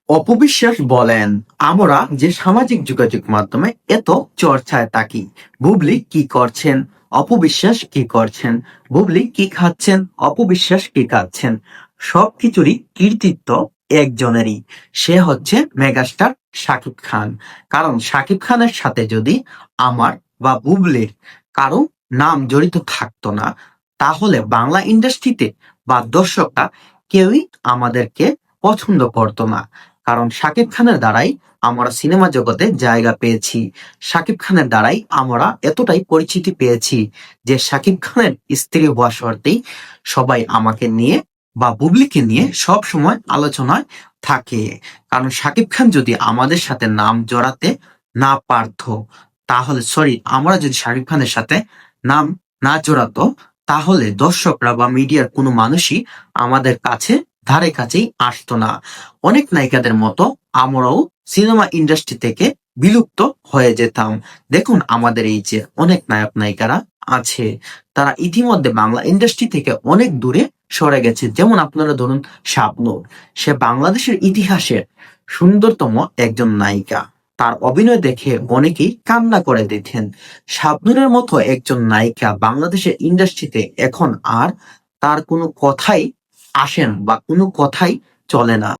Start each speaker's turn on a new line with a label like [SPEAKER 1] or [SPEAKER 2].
[SPEAKER 1] অপবিশ্বাস বলেন, আমরা যে সামাজিক যোগাযোগ মাধ্যমে এত চর্চায় থাকি, বুবলি কি করছেন, অপবিশ্বাস কি করছেন, বুবলি কি খাচ্ছেন, অপবিশ্বাস কি খাচ্ছেন, সবকিছুরই কৃতিত্ব একজনেরই। সে হচ্ছে মেগাস্টার শাকিব খান। কারণ শাকিব খানের সাথে যদি আমার বা বুবলির কারো নাম জড়িত থাকতো না, তাহলে বাংলা ইন্ডাস্ট্রিতে বা দর্শকরা কেউই আমাদেরকে পছন্দ করতো না। কারণ শাকিব খানের দ্বারাই আমরা সিনেমা জগতে জায়গা পেয়েছি। শাকিব খানের দ্বারাই আমরা এতটাই পরিচিতি পেয়েছি যে শাকিব খানের স্ত্রী হওয়া সত্ত্বেই সবাই আমাকে নিয়ে বা বুবলিকে নিয়ে সব সময় আলোচনায় থাকে। কারণ শাকিব খান যদি আমাদের সাথে নাম জড়াতে না পারতো, তাহলে আমরা যদি শাকিব খানের সাথে নাম না জড়াতো, তাহলে দর্শকরা বা মিডিয়ার কোনো মানুষই আমাদের কাছে ধারে কাছেই আসতো না। অনেক নায়িকাদের মতো আমরাও সিনেমা ইন্ডাস্ট্রি থেকে বিলুপ্ত হয়ে যেতাম। দেখুন আমাদের এই যে অনেক নায়ক নায়িকারা আছে, তারা ইতিমধ্যে বাংলা ইন্ডাস্ট্রি থেকে অনেক দূরে সরে গেছে। যেমন আপনারা ধরুন শাবনূর, সে বাংলাদেশের ইতিহাসের সুন্দরতম একজন নায়িকা। তার অভিনয় দেখে অনেকেই কান্না করে দিতেন। শাবনূরের মতো একজন নায়িকা বাংলাদেশের ইন্ডাস্ট্রিতে এখন আর তার কোনো কথাই আসেন বা কোনো কথাই চলে না।